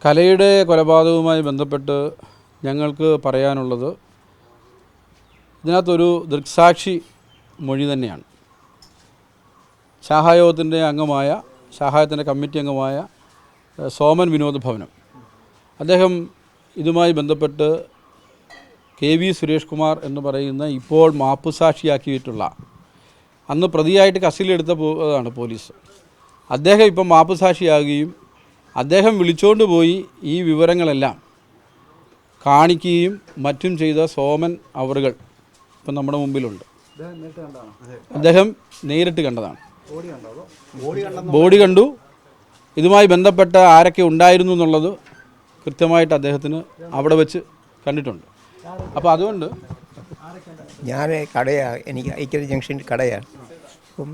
കലയുടെ കൊലപാതകവുമായി ബന്ധപ്പെട്ട് ഞങ്ങൾക്ക് പറയാനുള്ളത് ഇതിനകത്തൊരു ദൃക്സാക്ഷി മൊഴി തന്നെയാണ്. ശാഖായോഗത്തിൻ്റെ അംഗമായ ശാഖായത്തിൻ്റെ കമ്മിറ്റി അംഗമായ സോമൻ വിനോദ് ഭവനം അദ്ദേഹം ഇതുമായി ബന്ധപ്പെട്ട് KV സുരേഷ് കുമാർ എന്ന് പറയുന്ന ഇപ്പോൾ മാപ്പുസാക്ഷിയാക്കിയിട്ടുള്ള അന്ന് പ്രതിയായിട്ട് കസ്റ്റഡിയിലെടുത്തതാണ് പോലീസ്. അദ്ദേഹം ഇപ്പം മാപ്പുസാക്ഷിയാകുകയും അദ്ദേഹം വിളിച്ചുകൊണ്ട് പോയി ഈ വിവരങ്ങളെല്ലാം കാണിക്കുകയും മറ്റും ചെയ്ത സോമൻ അവറുകൾ ഇപ്പം നമ്മുടെ മുമ്പിലുണ്ട്. അദ്ദേഹം നേരിട്ട് കണ്ടതാണ്. ബോഡി കണ്ടു. ഇതുമായി ബന്ധപ്പെട്ട ആരൊക്കെ ഉണ്ടായിരുന്നു എന്നുള്ളത് കൃത്യമായിട്ട് അദ്ദേഹത്തിന് അവിടെ വെച്ച് കണ്ടിട്ടുണ്ട്. അപ്പോൾ അതുകൊണ്ട് ഞാൻ എനിക്ക് ഐക്യര ജംഗ്ഷനിൽ കടയാണ്. അപ്പം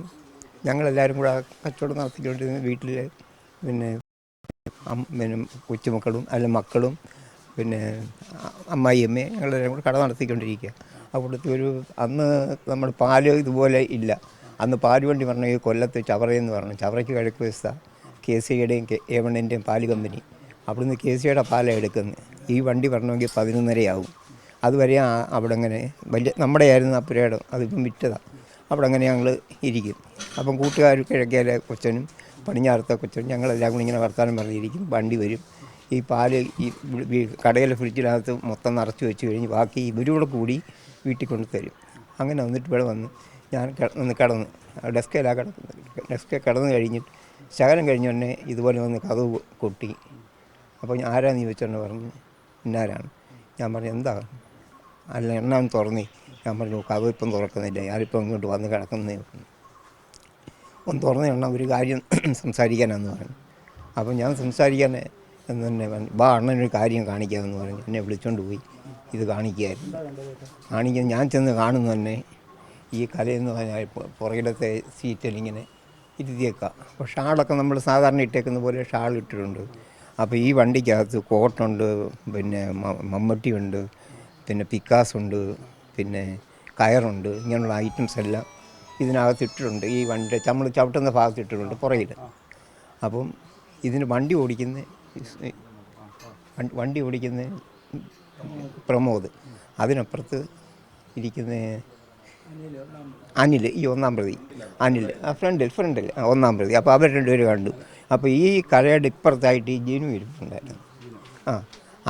ഞങ്ങളെല്ലാവരും കൂടെ കച്ചവടം നടത്തിക്കൊണ്ടിരുന്ന വീട്ടിൽ പിന്നെ കൊച്ചുമക്കളും മക്കളും പിന്നെ അമ്മായിയമ്മയും ഞങ്ങളെല്ലാവരും കൂടെ കട നടത്തിക്കൊണ്ടിരിക്കുക. അവിടുത്തെ അന്ന് നമ്മൾ പാല് ഇതുപോലെ ഇല്ല. അന്ന് പാല് വണ്ടി പറഞ്ഞ ഈ കൊല്ലത്ത് ചവറയെന്ന് പറഞ്ഞു. ചവറയ്ക്ക് കിഴക്ക് വശത്ത KCIയുടെയും A1ൻ്റെയും പാല് കമ്പനി. അവിടുന്ന് KCIയുടെ പാലാണ് എടുക്കുന്നത്. ഈ വണ്ടി പറഞ്ഞെങ്കിൽ 11:30 അതുവരെ അവിടെ അങ്ങനെ വലിയ നമ്മുടെ ആയിരുന്നു ആ പുരയിടം. അതിപ്പം വിറ്റതാണ്. അവിടെ അങ്ങനെ ഞങ്ങൾ ഇരിക്കും. അപ്പം കൂട്ടുകാർ കിഴക്കേലെ കൊച്ചനും പടിഞ്ഞാറത്തെ കൊച്ചനും ഞങ്ങളെല്ലാം കൂടി ഇങ്ങനെ വർത്താനം പറഞ്ഞിരിക്കും. വണ്ടി വരും. ഈ പാല് ഈ കടയിലെ ഫ്രിഡ്ജിനകത്ത് മൊത്തം നിറച്ച് വെച്ച് കഴിഞ്ഞ് ബാക്കി ഇവരൂടെ കൂടി വീട്ടിൽ കൊണ്ട് തരും. അങ്ങനെ വന്നിട്ട് ഇവിടെ വന്ന് ഞാൻ കിടന്ന് ഡെസ്കിലാണ് കിടക്കുന്നത്. ഡെസ്കിൽ കിടന്ന് കഴിഞ്ഞിട്ട് ശകലം കഴിഞ്ഞ ഉടനെ ഇതുപോലെ വന്ന് കതവ് കൊട്ടി. അപ്പോൾ ആരാന്ന് ചോദിച്ചോണ്ട് പറഞ്ഞു ഇന്നാരാണ്. ഞാൻ പറഞ്ഞു എന്താ? അല്ല എണ്ണ തുറന്നേ. ഞാൻ പറഞ്ഞു കതവ് ഇപ്പം തുറക്കുന്നില്ല, ഞാനിപ്പോൾ ഇങ്ങോട്ട് വന്ന് കിടക്കുന്നേ. ഒന്ന് തുറന്ന എണ്ണ ഒരു കാര്യം സംസാരിക്കാനാന്ന് പറഞ്ഞു. അപ്പോൾ ഞാൻ സംസാരിക്കാൻ എന്ന് തന്നെ പറഞ്ഞു. അണ്ണനൊരു കാര്യം കാണിക്കാമെന്ന് പറഞ്ഞു. എന്നെ വിളിച്ചുകൊണ്ട് പോയി ഇത് കാണിക്കാൻ ഞാൻ ചെന്ന് കാണുന്നു തന്നെ ഈ കലയെന്ന് പറഞ്ഞാൽ പുറകിലത്തെ സീറ്റിലിങ്ങനെ ഇരുത്തിയേക്കാം. അപ്പോൾ ഷാളൊക്കെ നമ്മൾ സാധാരണ ഇട്ടേക്കുന്ന പോലെ ഷാൾ ഇട്ടിട്ടുണ്ട്. അപ്പോൾ ഈ വണ്ടിക്കകത്ത് കോട്ടുണ്ട്, പിന്നെ മമ്മട്ടിയുണ്ട്, പിന്നെ പിക്കാസുണ്ട്, പിന്നെ കയറുണ്ട്, ഇങ്ങനെയുള്ള ഐറ്റംസ് എല്ലാം ഇതിനകത്ത് ഇട്ടിട്ടുണ്ട്. ഈ വണ്ടി നമ്മൾ ചവിട്ടുന്ന ഭാഗത്ത് ഇട്ടിട്ടുണ്ട് പുറകിൽ. അപ്പം ഇതിന് വണ്ടി ഓടിക്കുന്ന പ്രമോദ്, അതിനപ്പുറത്ത് ഇരിക്കുന്ന അനിൽ, ഈ 1-ാം പ്രതി അനിൽ, ഫ്രണ്ടിൽ 1-ാം പ്രതി. അപ്പോൾ അവർ രണ്ടുപേരും കണ്ടു. അപ്പോൾ ഈ കരയുടെ ഇപ്പുറത്തായിട്ട് ഈ ജിനു ഇരിപ്പുണ്ടായിരുന്നു.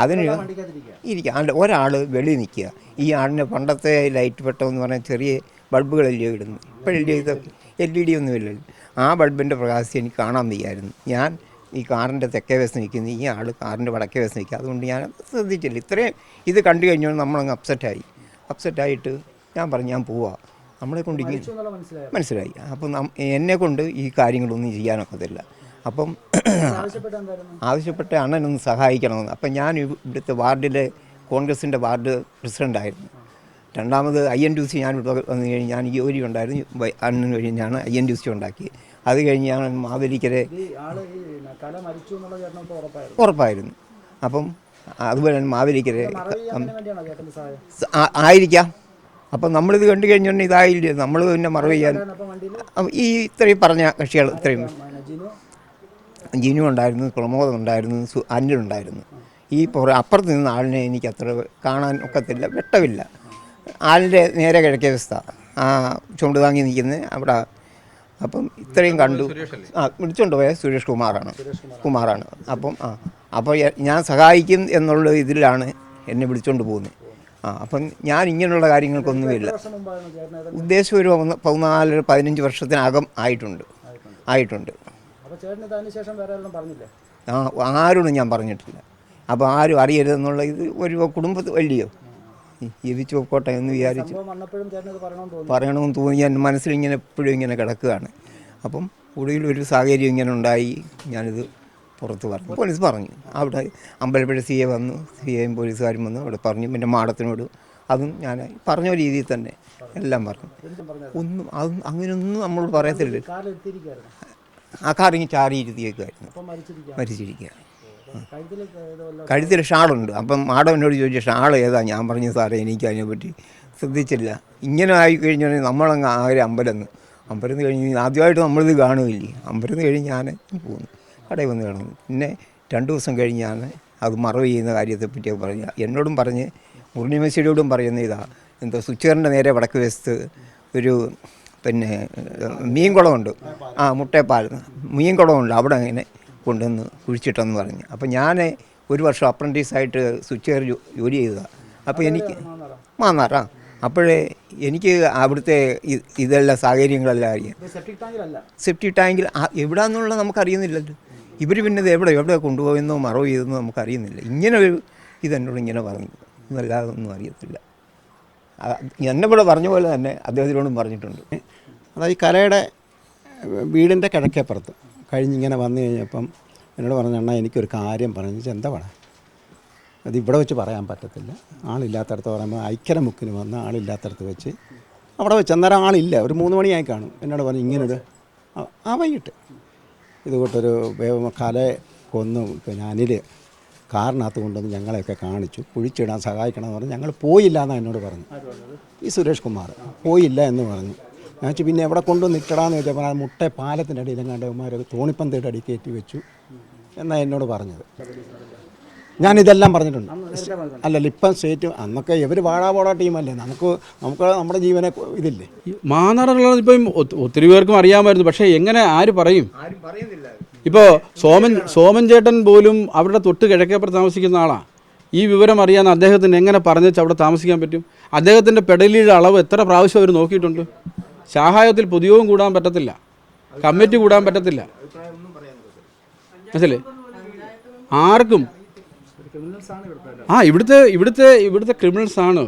അതിന് ഇരിക്കുക. ഒരാൾ വെളി നിൽക്കുക. ഈ ആളിന് പണ്ടത്തെ ലൈറ്റ് വെട്ടമെന്ന് പറഞ്ഞാൽ ചെറിയ ബൾബുകളല്ലയോ ഇടുന്നു. ഇപ്പോഴല്ലേ ഇത് LED ഒന്നുമില്ലല്ലോ. ആ ബൾബിൻ്റെ പ്രകാശം എനിക്ക് കാണാൻ വയ്യായിരുന്നു. ഞാൻ ഈ കാറിൻ്റെ തെക്കേ വശത്ത് നിൽക്കുന്നു, ഈ ആൾ കാറിൻ്റെ വടക്കേ വശത്ത് നിൽക്കുക. അതുകൊണ്ട് ഞാൻ ശ്രദ്ധിച്ചില്ല. ഇത്രയും ഇത് കണ്ടു കഴിഞ്ഞാൽ നമ്മളങ്ങ് അപ്സെറ്റായിട്ട് ഞാൻ പറഞ്ഞു ഞാൻ പോവാം, നമ്മളെ കൊണ്ട് മനസ്സിലായി. അപ്പം എന്നെക്കൊണ്ട് ഈ കാര്യങ്ങളൊന്നും ചെയ്യാനൊക്കത്തില്ല. അപ്പം ആവശ്യപ്പെട്ട അണ്ണനൊന്ന് സഹായിക്കണമെന്ന്. അപ്പം ഞാൻ ഇവിടുത്തെ വാർഡിലെ കോൺഗ്രസിൻ്റെ വാർഡ് പ്രസിഡൻ്റായിരുന്നു. രണ്ടാമത് INTUC ഞാൻ ഇവിടെ വന്നു കഴിഞ്ഞ് ഞാൻ ഈ ജോലി ഉണ്ടായിരുന്നു. അണ്ണൻ കഴിഞ്ഞാണ് INTUC ഉണ്ടാക്കിയത്. അത് കഴിഞ്ഞ് ഞാൻ മാവേലിക്കരെ ഉറപ്പായിരുന്നു. അപ്പം അതുപോലെ മാവേലിക്കരെ ആയിരിക്കാം. അപ്പം നമ്മളിത് കണ്ടു കഴിഞ്ഞുകൊണ്ട് ഇതായില്ലേ, നമ്മൾ പിന്നെ മറവ് ചെയ്യാൻ ഈ ഇത്രയും പറഞ്ഞ കക്ഷികൾ ഇത്രയും ജിനു ഉണ്ടായിരുന്നു, പ്രമോദം ഉണ്ടായിരുന്നു, അനിലുണ്ടായിരുന്നു. ഈ അപ്പുറത്ത് നിന്ന് ആളിനെ എനിക്ക് അത്ര കാണാൻ ഒക്കത്തില്ല, വെട്ടമില്ല. ആളിൻ്റെ നേരെ കിഴക്കേ വശത്ത ചുണ്ട് താങ്ങി നിൽക്കുന്നത് അവിടെ. അപ്പം ഇത്രയും കണ്ടു. വിളിച്ചുകൊണ്ട് പോയ സുരേഷ് കുമാറാണ്. അപ്പം അപ്പോൾ ഞാൻ സഹായിക്കും എന്നുള്ള ഇതിലാണ് എന്നെ വിളിച്ചുകൊണ്ട് പോകുന്നത്. അപ്പം ഞാൻ ഇങ്ങനെയുള്ള കാര്യങ്ങൾക്കൊന്നുമില്ല. ഉദ്ദേശം ഒരു 14-15 വർഷത്തിനകം ആയിട്ടുണ്ട്. ആരോടും ഞാൻ പറഞ്ഞിട്ടില്ല. അപ്പോൾ ആരും അറിയരുതെന്നുള്ള ഇത് ഒരു കുടുംബത്തിൽ വലിയോ ജീവിച്ചു പോട്ടെ എന്ന് വിചാരിച്ചു പറയണമെന്ന് തോന്നി. ഞാൻ മനസ്സിലിങ്ങനെ എപ്പോഴും ഇങ്ങനെ കിടക്കുകയാണ്. അപ്പം കൂടുതൽ ഒരു സാഹചര്യം ഇങ്ങനെ ഉണ്ടായി. ഞാനിത് പുറത്ത് പറഞ്ഞു. പോലീസ് പറഞ്ഞു. അവിടെ അമ്പലപ്പുഴ CA വന്നു, CAയും പോലീസുകാരും വന്നു. അവിടെ പറഞ്ഞു. പിന്നെ മാഡത്തിനോട് അതും ഞാൻ പറഞ്ഞ രീതിയിൽ തന്നെ എല്ലാം പറഞ്ഞു. അങ്ങനെയൊന്നും നമ്മളോട് പറയത്തില്ല. ആ കാറിങ്ങി ചാറിയിരുത്തിയേക്കുമായിരുന്നു. മരിച്ചിരിക്കുക. കഴുത്തിൽ ഷാളുണ്ട്. അപ്പം മാഡം എന്നോട് ചോദിച്ച ഷാൾ ഏതാ? ഞാൻ പറഞ്ഞു സാറേ എനിക്ക് അതിനെപ്പറ്റി ശ്രദ്ധിച്ചില്ല. ഇങ്ങനെ ആയിക്കഴിഞ്ഞാൽ നമ്മളങ്ങ് ആകെ അമ്പലന്ന് കഴിഞ്ഞ് ആദ്യമായിട്ട് നമ്മളിത് കാണുകയില്ലേ. അമ്പലന്ന് കഴിഞ്ഞ് ഞാൻ പോകുന്നു, കടയിൽ വന്ന് കിടന്നു. പിന്നെ 2 ദിവസം കഴിഞ്ഞാണ് അത് മറവ് ചെയ്യുന്ന കാര്യത്തെപ്പറ്റിയൊക്കെ പറഞ്ഞ് എന്നോടും പറഞ്ഞ് പൂർണിമശ്ശേരിയോടും പറയുന്ന ഇതാ എന്തോ സ്വിച്ചുകാരൻ്റെ നേരെ വടക്ക് വശത്ത് ഒരു പിന്നെ മീൻകുളമുണ്ട്, മുട്ടേപ്പാൽ മീൻകുളമുണ്ട്, അവിടെ അങ്ങനെ കൊണ്ടുവന്ന് കുഴിച്ചിട്ടെന്ന് പറഞ്ഞ്. അപ്പോൾ ഞാൻ 1 വർഷം അപ്രൻറ്റീസായിട്ട് സ്വിച്ചുകാർ ജോലി ചെയ്തതാണ്. അപ്പോൾ എനിക്ക് മാന്നാറാ അപ്പോഴേ എനിക്ക് അവിടുത്തെ ഇതെല്ലാം സാഹചര്യങ്ങളെല്ലാം അറിയാം. സെപ്റ്റിക് ടാങ്കിൽ എവിടെയാണെന്നുള്ളത് നമുക്കറിയുന്നില്ലല്ലോ. ഇവർ പിന്നെ ഇത് എവിടെ കൊണ്ടുപോയെന്നോ മറവ് ചെയ്തെന്നോ നമുക്കറിയുന്നില്ല. ഇങ്ങനെ ഒരു ഇതെന്നോട് ഇങ്ങനെ പറഞ്ഞു, ഇതല്ലാതെ ഒന്നും അറിയത്തില്ല. എന്നെ ഇവിടെ പറഞ്ഞ പോലെ തന്നെ അദ്ദേഹത്തിനോടും പറഞ്ഞിട്ടുണ്ട്. അതായത് ഈ കലയുടെ വീടിൻ്റെ കിഴക്കേപ്പുറത്ത് കഴിഞ്ഞിങ്ങനെ വന്നു കഴിഞ്ഞപ്പം എന്നോട് പറഞ്ഞു, അണ്ണാ എനിക്കൊരു കാര്യം പറഞ്ഞു. എന്താ വേണം, അത് ഇവിടെ വെച്ച് പറയാൻ പറ്റത്തില്ല, ആളില്ലാത്തടത്ത് പറയുമ്പോൾ ഐക്യര മുക്കിന് വന്ന് ആളില്ലാത്തടത്ത് വെച്ച് അവിടെ വെച്ച് അന്നേരം ആളില്ല, ഒരു 3 മണിയായി കാണും. എന്നോട് പറഞ്ഞു ഇങ്ങനൊരു വൈകിട്ട് ഇതുകൊണ്ടൊരു കലയെ കൊന്നു അനിൽ കാറിനകത്ത് കൊണ്ടുവന്ന് ഞങ്ങളെയൊക്കെ കാണിച്ചു, കുഴിച്ചിടാൻ സഹായിക്കണമെന്ന് പറഞ്ഞ് ഞങ്ങൾ പോയില്ല എന്നാണ് എന്നോട് പറഞ്ഞു. ഈ സുരേഷ് കുമാർ പോയില്ല എന്ന് പറഞ്ഞു. ഞാൻ വെച്ചു പിന്നെ എവിടെ കൊണ്ടുവന്ന് ഇട്ടടാന്ന് ചോദിച്ചപ്പോൾ ആ മുട്ട പാലത്തിൻ്റെ അടിയിൽ കണ്ടവന്മാരൊക്കെ തോണിപ്പന്തയുടെ അടി കയറ്റി വെച്ചു എന്നാണ് എന്നോട് പറഞ്ഞത്. ഞാനിതെല്ലാം പറഞ്ഞിട്ടുണ്ട്. അല്ലല്ല ഇപ്പം സ്റ്റേറ്റ് അന്നൊക്കെ ഇവർ വാടാപോടാ ടീമല്ലേ, നമുക്ക് നമ്മുടെ ജീവനെ ഇതില്ലേ. മാന്നാറുള്ളത് ഇപ്പം ഒത്തിരി പേർക്കും അറിയാമായിരുന്നു. പക്ഷേ എങ്ങനെ ആര് പറയും? ഇപ്പോൾ സോമൻ ചേട്ടൻ പോലും അവരുടെ തൊട്ട് കിഴക്കേപ്പുറത്ത് താമസിക്കുന്ന ആളാണ്. ഈ വിവരം അറിയാൻ അദ്ദേഹത്തിന് എങ്ങനെ പറഞ്ഞ് അവിടെ താമസിക്കാൻ പറ്റും? അദ്ദേഹത്തിൻ്റെ പെടലിയുടെ അളവ് എത്ര പ്രാവശ്യം അവർ നോക്കിയിട്ടുണ്ട്? ശാഹായത്തിൽ പൊതുയോഗം കൂടാൻ പറ്റത്തില്ല, കമ്മിറ്റി കൂടാൻ പറ്റത്തില്ല, മനസ്സിലേ ആർക്കും. ഇവിടുത്തെ ക്രിമിനൽസാണ്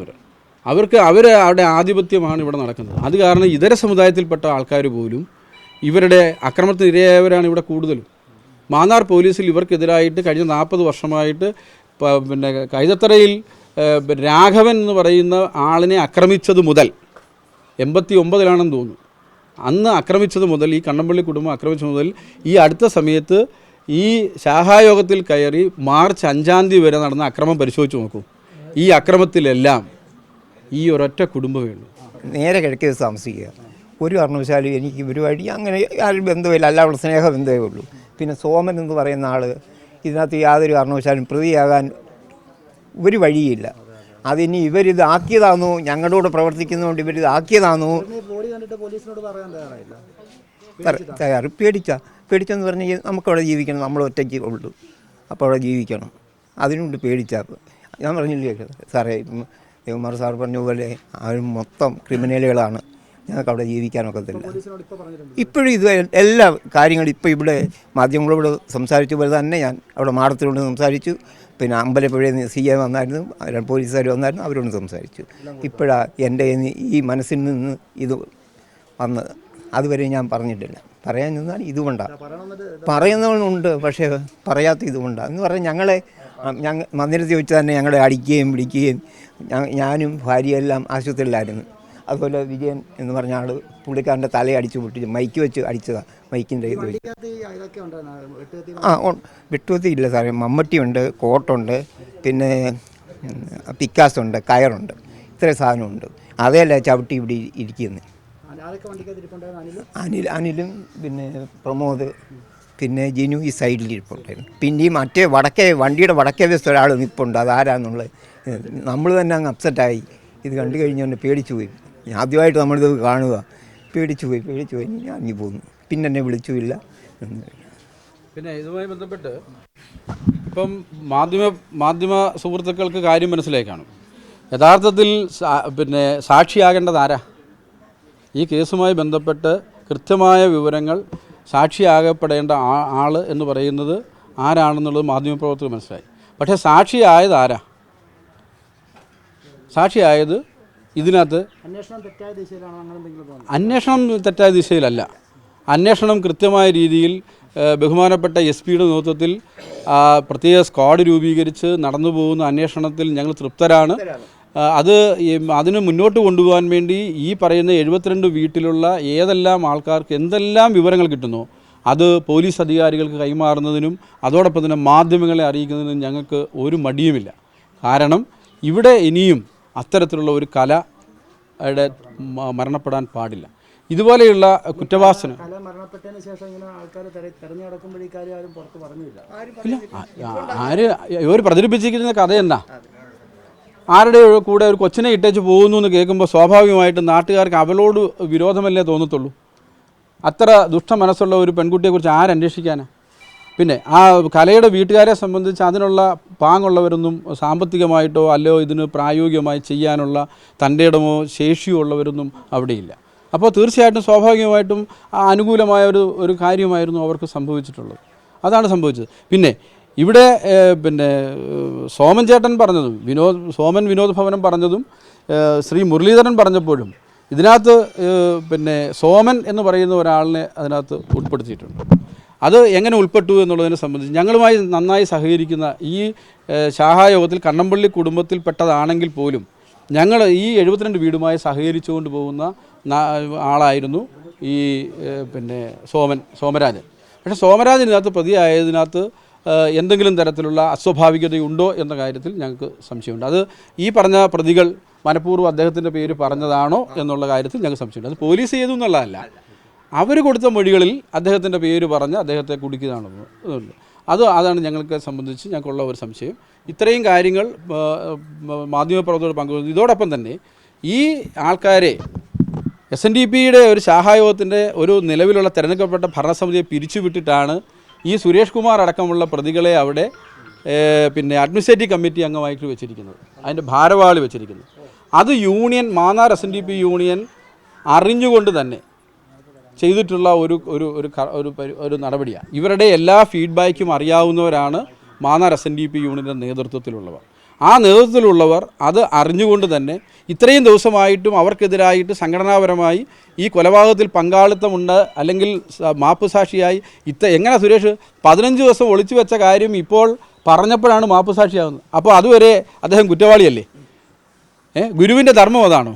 അവരുടെ ആധിപത്യമാണ് ഇവിടെ നടക്കുന്നത്. അത് കാരണം ഇതര സമുദായത്തിൽപ്പെട്ട ആൾക്കാർ പോലും ഇവരുടെ അക്രമത്തിന് ഇരയായവരാണ് ഇവിടെ കൂടുതലും. മാന്നാർ പോലീസിൽ ഇവർക്കെതിരായിട്ട് കഴിഞ്ഞ 40 വർഷമായിട്ട് പിന്നെ കൈതത്തറയിൽ രാഘവൻ എന്ന് പറയുന്ന ആളിനെ ആക്രമിച്ചത് മുതൽ 89-ലാണെന്ന് തോന്നുന്നു, അന്ന് ആക്രമിച്ചത് മുതൽ, ഈ കണ്ണമ്പള്ളി കുടുംബം ആക്രമിച്ചത് മുതൽ ഈ അടുത്ത സമയത്ത് ഈ ശാഖായോഗത്തിൽ കയറി മാർച്ച് 5-ാം തീയതി വരെ നടന്ന അക്രമം പരിശോധിച്ച് നോക്കൂ. ഈ അക്രമത്തിലെല്ലാം ഈ ഒരൊറ്റ കുടുംബമേ ഉള്ളൂ. നേരെ കിഴക്കേ താമസിക്കുക. ഒരു കാരണവശാലും എനിക്ക് ഇവരുമായിട്ട് അങ്ങനെ ആരും ബന്ധമില്ല, അല്ലാതെ സ്നേഹ ബന്ധമേ ഉള്ളൂ. പിന്നെ സോമൻ എന്ന് പറയുന്ന ആൾ ഇതിനകത്ത് യാതൊരു കാരണവശാലും പ്രതിയാകാൻ ഒരു വഴിയില്ല. അതിനി ഇവരിത് ആക്കിയതാണോ, ഞങ്ങളുടെ കൂടെ പ്രവർത്തിക്കുന്നതുകൊണ്ട് ഇവരിത് ആക്കിയതാണോ തയ്യാറ് പേടിച്ചെന്ന് പറഞ്ഞ് നമുക്കവിടെ ജീവിക്കണം, നമ്മൾ ഒറ്റയ്ക്ക് ഉള്ളൂ, അപ്പോൾ അവിടെ ജീവിക്കണം, അതിനുകൊണ്ട് പേടിച്ചാൽ. ഞാൻ പറഞ്ഞില്ലേ സാറേ, ദേവകുമാർ സാർ പറഞ്ഞ പോലെ അവർ മൊത്തം ക്രിമിനലുകളാണ്, ഞങ്ങൾക്ക് അവിടെ ജീവിക്കാനൊക്കത്തില്ല. ഇപ്പോഴും ഇത് എല്ലാ കാര്യങ്ങളും ഇപ്പോൾ ഇവിടെ മാധ്യമങ്ങളോട് സംസാരിച്ച പോലെ തന്നെ ഞാൻ അവിടെ മാടത്തിനോട് സംസാരിച്ചു. പിന്നെ അമ്പലപ്പുഴയിൽ നിന്ന് CI വന്നായിരുന്നു, പോലീസുകാർ വന്നായിരുന്നു, അവരോട് സംസാരിച്ചു. ഇപ്പോഴാണ് എൻ്റെ ഈ മനസ്സിൽ നിന്ന് ഇത് വന്നത്. അതുവരെ ഞാൻ പറഞ്ഞിട്ടില്ല. പറയാൻ നിന്നാൽ ഇതുകൊണ്ടാണ്, പറയുന്നവനുണ്ട് പക്ഷേ പറയാത്ത ഇതുകൊണ്ടാണ് എന്ന് പറഞ്ഞാൽ ഞങ്ങളെ മന്ദിരത്തിൽ വെച്ച് തന്നെ ഞങ്ങളെ അടിക്കുകയും പിടിക്കുകയും, ഞാനും ഭാര്യയെല്ലാം ആശുപത്രിയിലായിരുന്നു. അതുപോലെ വിജയൻ എന്ന് പറഞ്ഞ ആൾ പുള്ളിക്കാരൻ്റെ തലയെ അടിച്ചു പൊട്ടിച്ച് മൈക്ക് വെച്ച് അടിച്ചതാണ്, മൈക്കിൻ്റെ ഇത് വെച്ച്. വെട്ടുവത്തി ഇല്ല സാറേ, മമ്മട്ടിയുണ്ട്, കോട്ടുണ്ട്, പിന്നെ പിക്കാസുണ്ട്, കയറുണ്ട്, ഇത്രയും സാധനമുണ്ട്. അതല്ല ചവിട്ടി ഇവിടെ ഇരിക്കുന്നത്. അനിലും പിന്നെ പ്രമോദ് പിന്നെ ജിനു ഈ സൈഡിൽ ഇരിപ്പുണ്ടായിരുന്നു. പിന്നെ ഈ മറ്റേ വണ്ടിയുടെ വടക്കേ വശത്ത് ഒരാൾ നിൽപ്പുണ്ട്. അതാരാന്നുള്ളത് നമ്മൾ തന്നെ അങ്ങ് അപ്സെറ്റായി. ഇത് കണ്ടു കഴിഞ്ഞുകൊണ്ട് പേടിച്ചു പോയി. ആദ്യമായിട്ട് നമ്മളിത് കാണുക, പേടിച്ചു പോയി ഞാൻ ഇനി പോന്നു. പിന്നെ എന്നെ വിളിച്ചുമില്ല. പിന്നെ ഇതുമായി ബന്ധപ്പെട്ട് ഇപ്പം മാധ്യമ സുഹൃത്തുക്കൾക്ക് കാര്യം മനസ്സിലായി കാണും. യഥാർത്ഥത്തിൽ പിന്നെ സാക്ഷിയാകേണ്ടത് ആരാ? ഈ കേസുമായി ബന്ധപ്പെട്ട് കൃത്യമായ വിവരങ്ങൾ സാക്ഷിയാകപ്പെടേണ്ട ആൾ എന്ന് പറയുന്നത് ആരാണെന്നുള്ളത് മാധ്യമപ്രവർത്തകർ മനസ്സിലായി. പക്ഷേ സാക്ഷിയായത് ആരാ? സാക്ഷിയായത് ഇതിനകത്ത് അന്വേഷണം തെറ്റായ ദിശയിലല്ല. അന്വേഷണം കൃത്യമായ രീതിയിൽ ബഹുമാനപ്പെട്ട SP-യുടെ നേതൃത്വത്തിൽ പ്രത്യേക സ്ക്വാഡ് രൂപീകരിച്ച് നടന്നു പോകുന്ന അന്വേഷണത്തിൽ ഞങ്ങൾ തൃപ്തരാണ്. അതിന് മുന്നോട്ട് കൊണ്ടുപോകാൻ വേണ്ടി ഈ പറയുന്ന 72 വീട്ടിലുള്ള ഏതെല്ലാം ആൾക്കാർക്ക് എന്തെല്ലാം വിവരങ്ങൾ കിട്ടുന്നോ അത് പോലീസ് അധികാരികൾക്ക് കൈമാറുന്നതിനും അതോടൊപ്പം തന്നെ മാധ്യമങ്ങളെ അറിയിക്കുന്നതിനും ഞങ്ങൾക്ക് ഒരു മടിയുമില്ല. കാരണം ഇവിടെ ഇനിയും അത്തരത്തിലുള്ള ഒരു കലയുടെ മരണപ്പെടാൻ പാടില്ല. ഇതുപോലെയുള്ള കുറ്റവാസന കല മരണപ്പെട്ടതിന് ശേഷം ഇങ്ങനെ ആൾക്കാർ തെരഞ്ഞു നടക്കുമ്പോൾ ഈ കാര്യം ആരും പുറത്ത് പറഞ്ഞില്ല. ആര് ഇവർ പ്രചരിപ്പിച്ചിരിക്കുന്ന കഥ എന്നാ? ആരുടെ കൂടെ ഒരു കൊച്ചിനെ ഇട്ടേച്ച് പോകുന്നു എന്ന് കേൾക്കുമ്പോൾ സ്വാഭാവികമായിട്ടും നാട്ടുകാർക്ക് അവളോട് വിരോധമല്ലേ തോന്നത്തുള്ളൂ. അത്ര ദുഷ്ട മനസ്സുള്ള ഒരു പെൺകുട്ടിയെക്കുറിച്ച് ആരന്വേഷിക്കാനാണ്? പിന്നെ ആ കലയുടെ വീട്ടുകാരെ സംബന്ധിച്ച് അതിനുള്ള പാങ്ങുള്ളവരൊന്നും സാമ്പത്തികമായിട്ടോ അല്ലയോ ഇതിന് പ്രായോഗികമായി ചെയ്യാനുള്ള തൻ്റെ ഇടമോ ശേഷിയോ ഉള്ളവരൊന്നും അവിടെയില്ല. അപ്പോൾ തീർച്ചയായിട്ടും സ്വാഭാവികമായിട്ടും അനുകൂലമായ ഒരു കാര്യമായിരുന്നു അവർക്ക് സംഭവിച്ചിട്ടുള്ളത്. അതാണ് സംഭവിച്ചത്. പിന്നെ ഇവിടെ പിന്നെ സോമൻ ചേട്ടൻ പറഞ്ഞതും സോമൻ വിനോദ് ഭവനം പറഞ്ഞതും ശ്രീ മുരളീധരൻ പറഞ്ഞപ്പോഴും ഇതിനകത്ത് പിന്നെ സോമൻ എന്ന് പറയുന്ന ഒരാളിനെ അതിനകത്ത് ഉൾപ്പെടുത്തിയിട്ടുണ്ട്. അത് എങ്ങനെ ഉൾപ്പെട്ടു എന്നുള്ളതിനെ സംബന്ധിച്ച് ഞങ്ങളുമായി നന്നായി സഹകരിക്കുന്ന ഈ ശാഖായോഗത്തിൽ കണ്ണമ്പള്ളി കുടുംബത്തിൽപ്പെട്ടതാണെങ്കിൽ പോലും ഞങ്ങൾ ഈ 72 വീടുമായി സഹകരിച്ചുകൊണ്ട് പോകുന്ന ആളായിരുന്നു ഈ പിന്നെ സോമരാജൻ. പക്ഷേ സോമരാജൻ ഇതിനകത്ത് പ്രതിയായതിനകത്ത് എന്തെങ്കിലും തരത്തിലുള്ള അസ്വാഭാവികതയുണ്ടോ എന്ന കാര്യത്തിൽ ഞങ്ങൾക്ക് സംശയമുണ്ട്. അത് ഈ പറഞ്ഞ പ്രതികൾ മനഃപൂർവ്വം അദ്ദേഹത്തിൻ്റെ പേര് പറഞ്ഞതാണോ എന്നുള്ള കാര്യത്തിൽ ഞങ്ങൾക്ക് സംശയമുണ്ട്. അത് പോലീസ് ചെയ്തു എന്നുള്ളതല്ല, അവർ കൊടുത്ത മൊഴികളിൽ അദ്ദേഹത്തിൻ്റെ പേര് പറഞ്ഞ് അദ്ദേഹത്തെ കുടിക്കുന്നതാണെന്ന് അതാണ് ഞങ്ങൾക്ക് സംബന്ധിച്ച് ഞങ്ങൾക്കുള്ള ഒരു സംശയം. ഇത്രയും കാര്യങ്ങൾ മാധ്യമപ്രവർത്തകരോട് പങ്കുവെക്കുന്നു. ഇതോടൊപ്പം തന്നെ ഈ ആൾക്കാരെ SNDPയുടെ ഒരു ശാഖായോഗത്തിൻ്റെ ഒരു നിലവിലുള്ള തിരഞ്ഞെടുക്കപ്പെട്ട ഭരണസമിതിയെ പിരിച്ചുവിട്ടിട്ടാണ് ഈ സുരേഷ് കുമാർ അടക്കമുള്ള പ്രതികളെ അവിടെ പിന്നെ അഡ്മിനിസ്ട്രേറ്റീവ് കമ്മിറ്റി അംഗമായിട്ട് വെച്ചിരിക്കുന്നത്, അതിൻ്റെ ഭാരവാഹി വെച്ചിരിക്കുന്നത്. അത് യൂണിയൻ മാന്നാർ SNDP യൂണിയൻ അറിഞ്ഞുകൊണ്ട് തന്നെ ചെയ്തിട്ടുള്ള ഒരു നടപടിയാണ്. ഇവരുടെ എല്ലാ ഫീഡ്ബാക്കും അറിയാവുന്നവരാണ് മാന്നാർ SNDP യൂണിയൻ്റെ നേതൃത്വത്തിലുള്ളവർ. ആ നേതൃത്വത്തിലുള്ളവർ അത് അറിഞ്ഞുകൊണ്ട് തന്നെ ഇത്രയും ദിവസമായിട്ടും അവർക്കെതിരായിട്ട് സംഘടനാപരമായി ഈ കൊലപാതകത്തിൽ പങ്കാളിത്തമുണ്ട് അല്ലെങ്കിൽ മാപ്പുസാക്ഷിയായി എങ്ങനെ സുരേഷ് 15 ദിവസം ഒളിച്ചു വെച്ച കാര്യം ഇപ്പോൾ പറഞ്ഞപ്പോഴാണ് മാപ്പുസാക്ഷിയാകുന്നത്. അപ്പോൾ അതുവരെ അദ്ദേഹം കുറ്റവാളിയല്ലേ? ഗുരുവിൻ്റെ ധർമ്മം അതാണോ?